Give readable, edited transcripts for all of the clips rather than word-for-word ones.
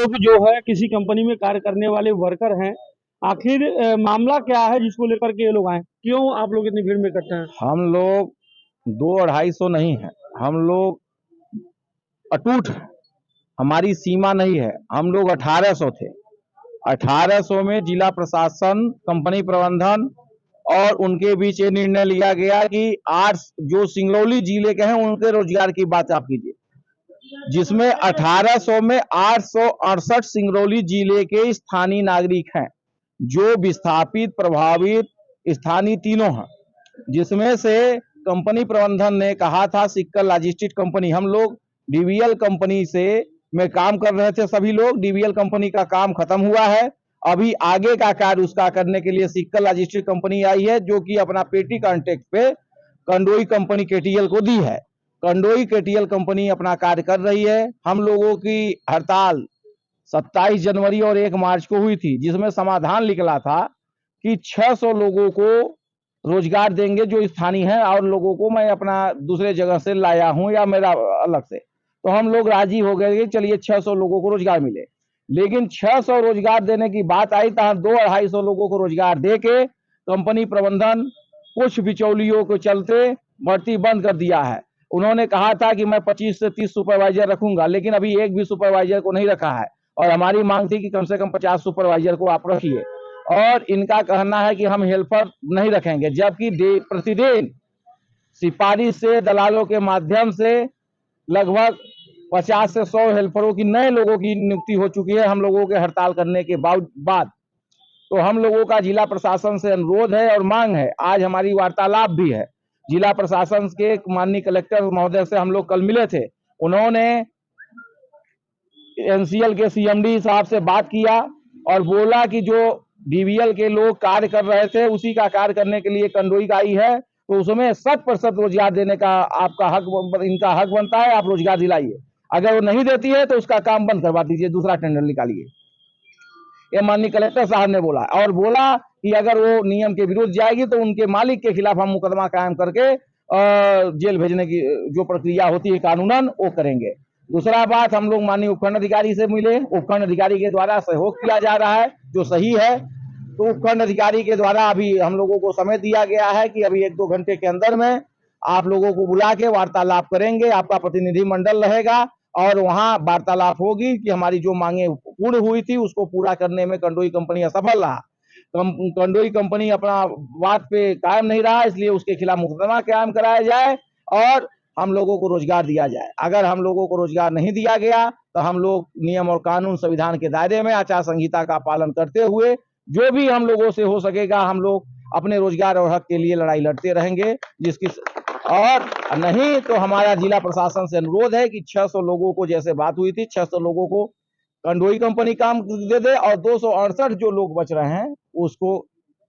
लोग जो है किसी कंपनी में कार्य करने वाले वर्कर हैं, आखिर मामला क्या है जिसको लेकर के ये लोग आए? क्यों आप लोग इतनी भीड़ में इकट्ठे हैं? हम लोग 200-250 नहीं है, हम लोग अटूट हैं। हमारी सीमा नहीं है। हम लोग 1800 थे। 1800 में जिला प्रशासन, कंपनी प्रबंधन और उनके बीच ये निर्णय लिया गया कि 8 जो सिंगरौली जिले के हैं उनके रोजगार की बात आप कीजिए, जिसमें 1800 में 868 सिंगरौली जिले के स्थानीय नागरिक हैं, जो विस्थापित, प्रभावित स्थानीय तीनों हैं, जिसमें से कंपनी प्रबंधन ने कहा था, सिक्कर लॉजिस्टिक कंपनी, हम लोग डीवीएल कंपनी से में काम कर रहे थे, सभी लोग। डीवीएल कंपनी का काम खत्म हुआ है। अभी आगे का कार्य उसका करने के लिए सिक्कर लॉजिस्टिक कंपनी आई है, जो कि अपना पेटी कॉन्ट्रैक्ट पे कंडोई कंपनी केटीएल को दी है। कंडोई केटीएल कंपनी अपना कार्य कर रही है। हम लोगों की हड़ताल 27 जनवरी और 1 मार्च को हुई थी, जिसमें समाधान निकला था कि 600 लोगों को रोजगार देंगे जो स्थानीय है, और लोगों को मैं अपना दूसरे जगह से लाया हूं या मेरा अलग से। तो हम लोग राजी हो गए कि चलिए 600 लोगों को रोजगार मिले। लेकिन 600 रोजगार देने की बात आई तो 200-250 लोगों को रोजगार दे के कंपनी प्रबंधन कुछ बिचौलियों के चलते भर्ती बंद कर दिया है। उन्होंने कहा था कि मैं 25 से 30 सुपरवाइजर रखूंगा, लेकिन अभी एक भी सुपरवाइजर को नहीं रखा है, और हमारी मांग थी कि कम से कम 50 सुपरवाइजर को आप रखिए। और इनका कहना है कि हम हेल्पर नहीं रखेंगे, जबकि प्रतिदिन सिफारिश से, दलालों के माध्यम से लगभग 50 से 100 हेल्परों की, नए लोगों की नियुक्ति हो चुकी है हम लोगों के हड़ताल करने के बाद। तो हम लोगों का जिला प्रशासन से अनुरोध है और मांग है, आज हमारी वार्तालाप भी है। जिला प्रशासन के माननीय कलेक्टर महोदय से हम लोग कल मिले थे। उन्होंने एनसीएल के सीएमडी साहब से बात किया और बोला कि जो डीवीएल के लोग कार्य कर रहे थे, उसी का कार्य करने के लिए कंडोई आई है, तो उसमें 100% रोजगार देने का आपका हक, इनका हक बनता है, आप रोजगार दिलाइए। अगर वो नहीं देती है तो उसका काम बंद करवा दीजिए, दूसरा टेंडर निकालिए। ये माननीय कलेक्टर साहब ने बोला, और बोला कि अगर वो नियम के विरुद्ध जाएगी तो उनके मालिक के खिलाफ हम मुकदमा कायम करके जेल भेजने की जो प्रक्रिया होती है कानूनन, वो करेंगे। दूसरा बात, हम लोग माननीय उपखंड अधिकारी से मिले। उपखंड अधिकारी के द्वारा सहयोग किया जा रहा है, जो सही है। तो उपखंड अधिकारी के द्वारा अभी हम लोगों को समय दिया गया है कि अभी 1-2 घंटे के अंदर में आप लोगों को बुला के वार्तालाप करेंगे, आपका प्रतिनिधि मंडल रहेगा और वहां वार्तालाप होगी कि हमारी जो मांगे पूर्ण हुई थी उसको पूरा करने में कंडोई कंपनी असफल रहा। कंडोई कंपनी अपना बात पे कायम नहीं रहा, इसलिए उसके खिलाफ मुकदमा कायम कराया जाए और हम लोगों को रोजगार दिया जाए। अगर हम लोगों को रोजगार नहीं दिया गया तो हम लोग नियम और कानून, संविधान के दायरे में आचार संहिता का पालन करते हुए जो भी हम लोगों से हो सकेगा, हम लोग अपने रोजगार और हक के लिए लड़ाई लड़ते रहेंगे। जिसकी और नहीं तो हमारा जिला प्रशासन से अनुरोध है कि 600 लोगों को, जैसे बात हुई थी, 600 लोगों को कंडोई कंपनी काम दे दे और 268 जो लोग बच रहे हैं उसको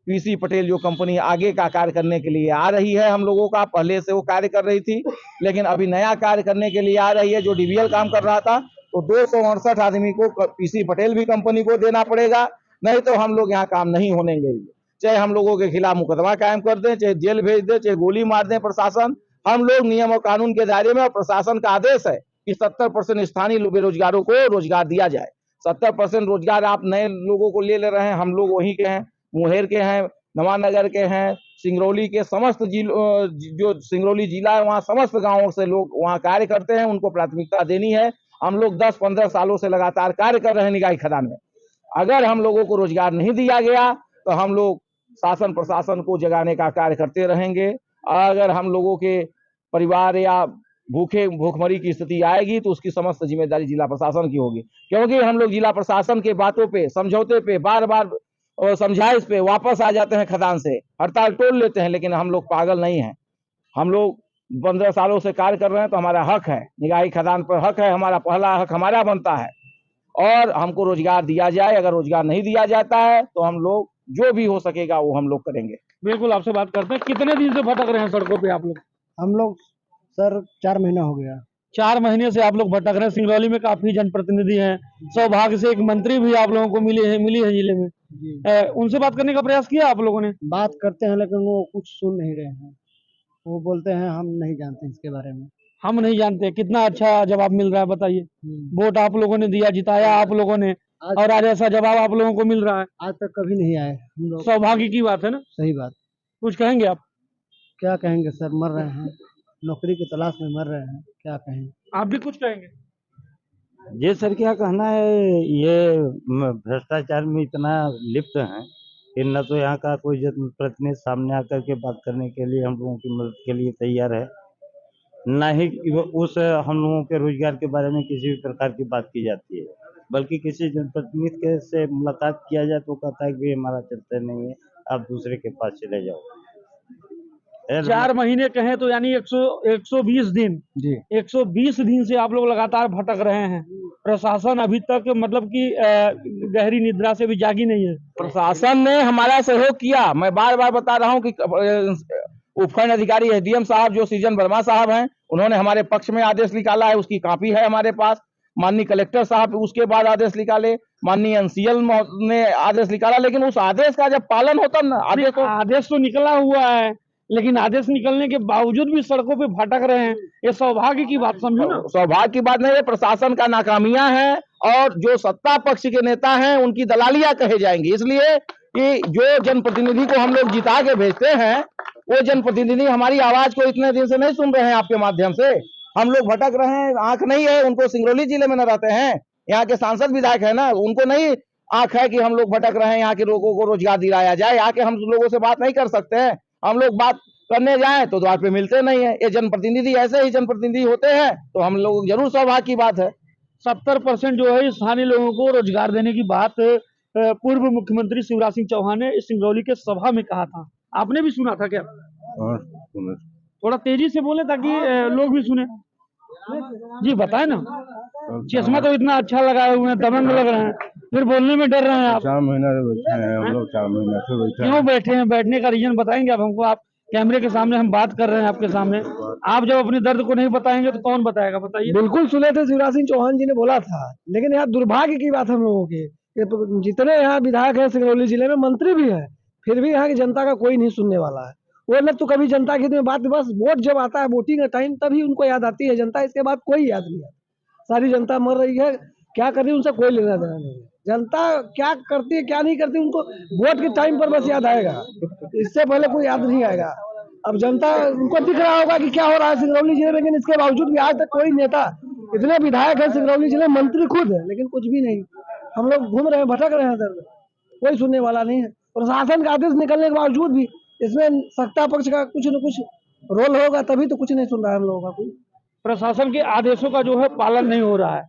पीसी पटेल जो कंपनी आगे का कार्य करने के लिए आ रही है, हम लोगों का पहले से वो कार्य कर रही थी, लेकिन अभी नया कार्य करने के लिए आ रही है, जो डीवीएल काम कर रहा था, तो 268 आदमी को पीसी पटेल भी कंपनी को देना पड़ेगा, नहीं तो हम लोग यहाँ काम नहीं होने देंगे। चाहे हम लोगों के खिलाफ मुकदमा कायम कर दें, चाहे जेल भेज दे, चाहे गोली मार दें प्रशासन, हम लोग नियम और कानून के दायरे में, और प्रशासन का आदेश है कि 70% स्थानीय बेरोजगारों को रोजगार दिया जाए। 70% रोजगार आप नए लोगों को ले रहे हैं, हम लोग वहीं के हैं, मुंगेर के हैं, नवानगर के हैं, सिंगरौली के समस्त जो सिंगरौली जिला है वहाँ समस्त गांवों से लोग वहाँ कार्य करते हैं, उनको प्राथमिकता देनी है। हम लोग 10-15 सालों से लगातार कार्य कर रहे हैं निकाय खदान में। अगर हम लोगों को रोजगार नहीं दिया गया तो हम लोग शासन प्रशासन को जगाने का कार्य करते रहेंगे। अगर हम लोगों के परिवार या भूखमरी की स्थिति आएगी तो उसकी समस्त जिम्मेदारी जिला प्रशासन की होगी, क्योंकि हम लोग जिला प्रशासन के बातों पे, समझौते पे, बार बार समझाइश पे वापस आ जाते हैं खदान से, हड़ताल तोड़ लेते हैं, लेकिन हम लोग पागल नहीं हैं। हम लोग 15 सालों से कार्य कर रहे हैं, तो हमारा हक है, निगाही खदान पर हक है, हमारा पहला हक हमारा बनता है और हमको रोजगार दिया जाए। अगर रोजगार नहीं दिया जाता है तो हम लोग जो भी हो सकेगा वो हम लोग करेंगे। बिल्कुल, आपसे बात करते हैं। कितने दिन से भटक रहे हैं सड़कों पे आप लोग? हम लोग सर 4 महीना हो गया। 4 महीने से आप लोग भटक रहे हैं। सिंगरौली में काफी जनप्रतिनिधि हैं, सौभाग्य से एक मंत्री भी आप लोगों को मिली है जिले में। उनसे बात करने का प्रयास किया आप लोगों ने? बात करते हैं लेकिन वो कुछ सुन नहीं रहे हैं। वो बोलते हैं हम नहीं जानते इसके बारे में। हम नहीं जानते कितना अच्छा जवाब मिल रहा है, बताइए। वोट आप लोगों ने दिया, जिताया आप लोगों ने, और आज ऐसा जवाब आप लोगों को मिल रहा है। आज तक कभी नहीं आए हम लोग। सौभाग्य की बात है ना। सही बात। कुछ कहेंगे आप? क्या कहेंगे सर, मर रहे हैं, नौकरी की तलाश में मर रहे हैं, क्या कहें। आप भी कुछ कहेंगे? ये सर क्या कहना है, ये भ्रष्टाचार में इतना लिप्त हैं कि न तो यहाँ का कोई जनप्रतिनिधि सामने आकर के बात करने के लिए हम लोगों की मदद के लिए तैयार है, न ही उस हम लोगों के रोजगार के बारे में किसी भी प्रकार की बात की जाती है। बल्कि किसी जनप्रतिनिधि के से मुलाकात किया जाए तो कहता है कि हमारा चलता नहीं है, आप दूसरे के पास चले जाओ। 4 महीने कहें तो यानी 120 दिन जी 120 दिन से आप लोग लगातार भटक रहे हैं। प्रशासन अभी तक मतलब कि गहरी निद्रा से भी जागी नहीं है। प्रशासन ने हमारा सहयोग किया। मैं बार बार बता रहा हूँ कि उपखंड अधिकारी एसडीएम साहब जो सीजन वर्मा साहब हैं, उन्होंने हमारे पक्ष में आदेश निकाला है, उसकी कॉपी है हमारे पास। माननीय कलेक्टर साहब उसके बाद आदेश निकाले, माननीय एनसीएल ने आदेश निकाला, लेकिन उस आदेश का जब पालन होता ना, आदेश तो निकला हुआ है, लेकिन आदेश निकलने के बावजूद भी सड़कों पे भटक रहे हैं। ये सौभाग्य की बात समझो ना। सौभाग्य की बात नहीं है, प्रशासन का नाकामियां है और जो सत्ता पक्ष के नेता हैं उनकी दलालियां कहे जाएंगी। इसलिए कि जो जनप्रतिनिधि को हम लोग जिता के भेजते हैं, वो जनप्रतिनिधि हमारी आवाज को इतने दिन से नहीं सुन रहे हैं। आपके माध्यम से हम लोग भटक रहे हैं, आंख नहीं है उनको, सिंगरौली जिले में न रहते हैं, यहाँ के सांसद विधायक है ना, उनको नहीं आंख है कि हम लोग भटक रहे हैं, यहाँ के लोगों को रोजगार दिलाया जाए। यहाँ के हम लोगों से बात नहीं कर सकते हैं, हम लोग बात करने जाएं तो द्वार पे मिलते नहीं है। ये जनप्रतिनिधि ऐसे ही जनप्रतिनिधि होते हैं, तो हम लोग जरूर सौभाग्य की बात है। 70% जो है स्थानीय लोगों को रोजगार देने की बात पूर्व मुख्यमंत्री शिवराज सिंह चौहान ने सिंगरौली के सभा में कहा था। आपने भी सुना था क्या? थोड़ा तेजी से बोले ताकि लोग भी सुने। जी बताए ना। चश्मा तो इतना अच्छा लगाए हुए हैं, दबंग लग रहे हैं, फिर बोलने में डर रहे हैं आप। 4 महीना से बैठे हैं हम लोग, 4 महीना से बैठे हैं। क्यों बैठे हैं? बैठने का रीजन बताएंगे आप हमको? आप कैमरे के सामने, हम बात कर रहे हैं आपके सामने, आप जब अपने दर्द को नहीं बताएंगे तो कौन बताएगा, बताइए। बिल्कुल सुने थे, शिवराज सिंह चौहान जी ने बोला था, लेकिन यहाँ दुर्भाग्य की बात हम लोगों की, जितने यहाँ विधायक है सिंगरौली जिले में, मंत्री भी है, फिर भी यहाँ की जनता का कोई नहीं सुनने वाला है। वो लोग तो कभी जनता के में बात, बस वोट जब आता है, वोटिंग का टाइम, तभी उनको याद आती है जनता, इसके बाद कोई याद नहीं आता। सारी जनता मर रही है, क्या कर रही है उनसे कोई लेना देना नहीं है। जनता क्या करती है क्या नहीं करती उनको वोट के टाइम पर बस याद आएगा, इससे पहले कोई याद नहीं आएगा। अब जनता उनको दिख रहा होगा कि क्या हो रहा है सिंगरौली जिले में, लेकिन इसके बावजूद भी आज तक कोई नेता, इतने विधायक है सिंगरौली जिले, मंत्री खुद है, लेकिन कुछ भी नहीं। हम लोग घूम रहे हैं, भटक रहे हैं, दर्द कोई सुनने वाला नहीं है। प्रशासन का आदेश निकलने के बावजूद भी इसमें सत्ता पक्ष का कुछ न कुछ रोल होगा, तभी तो कुछ नहीं सुन रहा है हम लोगों का कोई। प्रशासन के आदेशों का जो है पालन नहीं हो रहा है।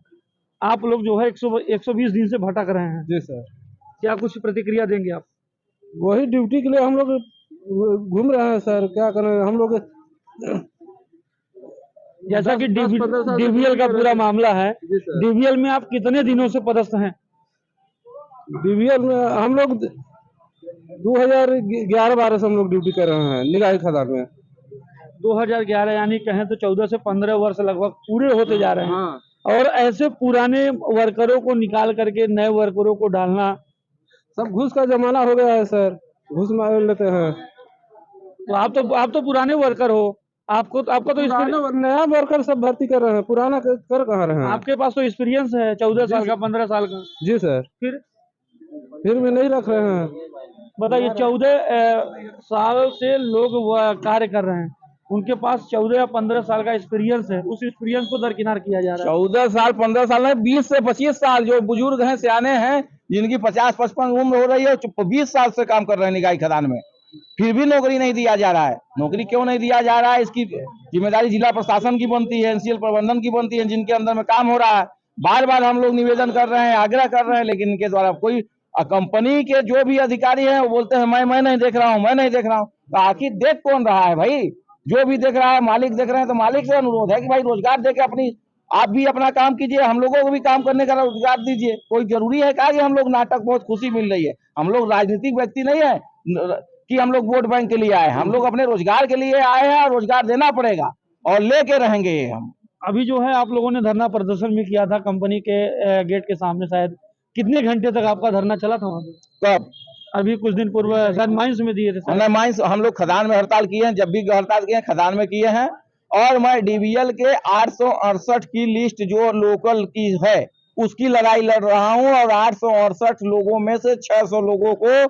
आप लोग जो है 120 दिन से भटक रहे हैं। जी सर। क्या कुछ प्रतिक्रिया देंगे आप? वही ड्यूटी के लिए हम लोग घूम रहे हैं सर, क्या करें हम लोग। जैसा कि डीवीएल का पूरा मामला है, डीवीएल में आप कितने दिनों से पदस्थ हैं? डीवीएल में हम लोग 2011-12 से हम लोग ड्यूटी कर रहे हैं निगाही खदान में। 2011 यानी कहें तो 14 से 15 वर्ष लगभग पूरे होते जा रहे हैं। हाँ। और ऐसे पुराने वर्करों को निकाल करके नए वर्करों को डालना, सब घूस का जमाना हो गया है सर, घूस मार लेते हैं। तो आप तो पुराने वर्कर हो, आपका तो नया वर्कर सब भर्ती कर रहे हैं, पुराना कर कहाँ रहे हैं? आपके पास तो एक्सपीरियंस है 14 साल का, 15 साल का। जी सर। फिर भी नहीं रख रहे हैं। बताइए, 14 साल से लोग कार्य कर रहे हैं, उनके पास 14 या 15 साल का एक्सपीरियंस है, उस एक्सपीरियंस को दरकिनार किया जा रहा है। 14 साल 15 साल नहीं, 20 से 25 साल जो बुजुर्ग हैं, सियाने हैं, जिनकी 50-55 उम्र हो रही है, 20 साल से काम कर रहे हैं निगाही खदान में, फिर भी नौकरी नहीं दिया जा रहा है। नौकरी क्यों नहीं दिया जा रहा है, इसकी जिम्मेदारी जिला प्रशासन की बनती है, एनसीएल प्रबंधन की बनती है, जिनके अंदर में काम हो रहा है। बार बार हम लोग निवेदन कर रहे हैं, आग्रह कर रहे हैं, लेकिन इनके द्वारा कोई, कंपनी के जो भी अधिकारी हैं वो बोलते हैं मैं नहीं देख रहा हूँ, मैं नहीं देख रहा हूँ। तो आखिर देख कौन रहा है भाई? जो भी देख रहा है, मालिक देख रहे हैं, तो मालिक से अनुरोध है कि भाई रोजगार देके आप भी अपना काम कीजिए, हम लोगों को भी काम करने का रोजगार दीजिए। कोई जरूरी है क्या कि हम लोग नाटक, बहुत खुशी मिल रही है, हम लोग राजनीतिक व्यक्ति नहीं है कि हम लोग वोट बैंक के लिए आए, हम लोग अपने रोजगार के लिए आए हैं और रोजगार देना पड़ेगा और लेके रहेंगे हम। अभी जो है आप लोगों ने धरना प्रदर्शन भी किया था कंपनी के गेट के सामने, शायद कितने घंटे तक आपका धरना चला था वहाँ पे? कब? अभी कुछ दिन पूर्व शायद माइंस में दिए थे। माइंस हम लोग खदान में हड़ताल किए हैं, जब भी हड़ताल किए हैं खदान में किए हैं, और मैं डीवीएल के 868 की लिस्ट जो लोकल की है उसकी लड़ाई लड़ रहा हूं, और 868 लोगों में से 600 लोगों को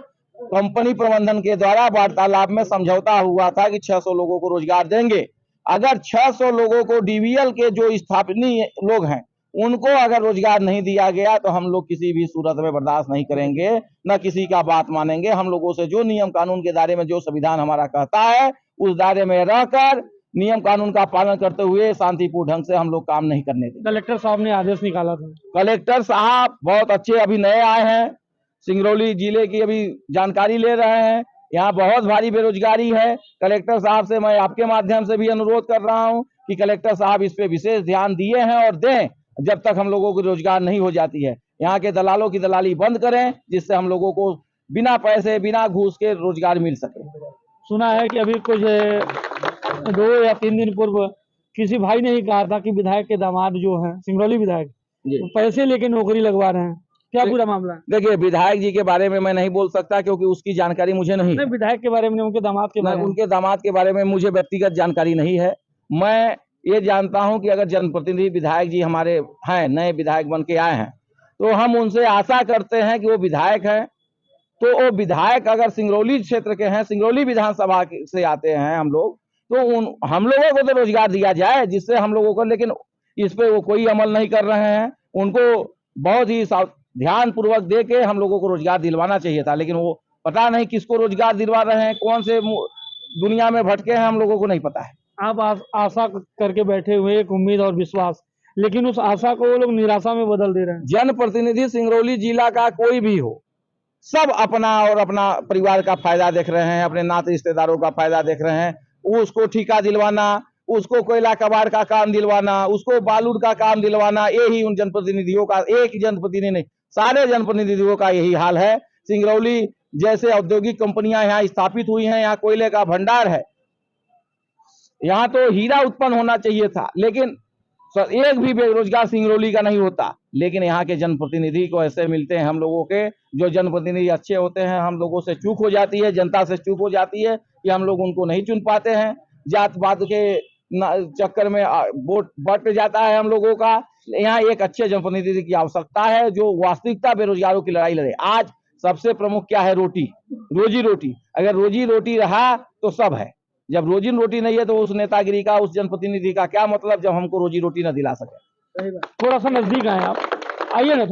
कंपनी प्रबंधन के द्वारा वार्तालाप में समझौता हुआ था कि 600 लोगों को रोजगार देंगे। अगर 600 लोगों को डीवीएल के जो स्थापनीय लोग हैं उनको अगर रोजगार नहीं दिया गया तो हम लोग किसी भी सूरत में बर्दाश्त नहीं करेंगे, न किसी का बात मानेंगे। हम लोगों से जो नियम कानून के दायरे में जो संविधान हमारा कहता है उस दायरे में रहकर नियम कानून का पालन करते हुए शांतिपूर्ण ढंग से हम लोग काम नहीं करने देंगे। कलेक्टर साहब ने आदेश निकाला था। कलेक्टर साहब बहुत अच्छे अभी नए आए हैं, सिंगरौली जिले की अभी जानकारी ले रहे हैं। यहाँ बहुत भारी बेरोजगारी है। कलेक्टर साहब से मैं आपके माध्यम से भी अनुरोध कर रहा हूँ कि कलेक्टर साहब इस पे विशेष ध्यान दिए हैं और दें जब तक हम लोगों को रोजगार नहीं हो जाती है। यहाँ के दलालों की दलाली बंद करें जिससे हम लोगों को बिना पैसे बिना घूस के रोजगार मिल सके। सुना है कि अभी कुछ 2 या 3 दिन पूर्व किसी भाई ने ही कहा था कि विधायक के दामाद जो हैं सिंगरौली विधायक वो पैसे लेके नौकरी लगवा रहे हैं, क्या पूरा मामला है? देखिए, विधायक जी के बारे में मैं नहीं बोल सकता क्योंकि उसकी जानकारी मुझे नहीं। विधायक के बारे में, उनके दामाद के बारे में, उनके दामाद के बारे में मुझे व्यक्तिगत जानकारी नहीं है। मैं ये जानता हूं कि अगर जनप्रतिनिधि विधायक जी हमारे हैं, नए विधायक बन के आए हैं, तो हम उनसे आशा करते हैं कि वो विधायक हैं, तो वो विधायक अगर सिंगरौली क्षेत्र के हैं, सिंगरौली विधानसभा से आते हैं हम लोग, तो हम लोगों को तो रोजगार दिया जाए जिससे हम लोगों को, लेकिन इस पे वो कोई अमल नहीं कर रहे हैं। उनको बहुत ही ध्यान पूर्वक दे के हम लोगों को रोजगार दिलवाना चाहिए था, लेकिन वो पता नहीं किसको रोजगार दिलवा रहे हैं, कौन से दुनिया में भटके हैं, हम लोगों को नहीं पता है। आप आशा करके बैठे हुए, एक उम्मीद और विश्वास, लेकिन उस आशा को वो लोग निराशा में बदल दे रहे हैं। जनप्रतिनिधि सिंगरौली जिला का कोई भी हो, सब अपना और अपना परिवार का फायदा देख रहे हैं, अपने नाते रिश्तेदारों का फायदा देख रहे हैं। उसको ठेका दिलवाना, उसको कोयला कबाड़ का काम दिलवाना, उसको बालूर का काम दिलवाना, यही उन जनप्रतिनिधियों का, एक जनप्रतिनिधि नहीं सारे जनप्रतिनिधियों का यही हाल है। सिंगरौली जैसे औद्योगिक कंपनियां यहाँ स्थापित हुई हैं, यहाँ कोयले का भंडार है, यहाँ तो हीरा उत्पन्न होना चाहिए था, लेकिन एक भी बेरोजगार सिंगरौली का नहीं होता। लेकिन यहाँ के जनप्रतिनिधि को ऐसे मिलते हैं हम लोगों के, जो जनप्रतिनिधि अच्छे होते हैं, हम लोगों से चूक हो जाती है, जनता से चूक हो जाती है कि हम लोग उनको नहीं चुन पाते हैं। जात पात के चक्कर में वोट बढ़ जाता है हम लोगों का। यहाँ एक अच्छे जनप्रतिनिधि की आवश्यकता है जो वास्तविकता बेरोजगारों की लड़ाई लड़े। आज सबसे प्रमुख क्या है? रोटी, रोजी रोटी। अगर रोजी रोटी रहा तो सब है, जब रोजी रोटी नहीं है तो उस नेतागिरी का, उस जनप्रतिनिधि का क्या मतलब, जब हमको रोजी रोटी न दिला सके। थोड़ा सा नजदीक आए आप, आइए ना।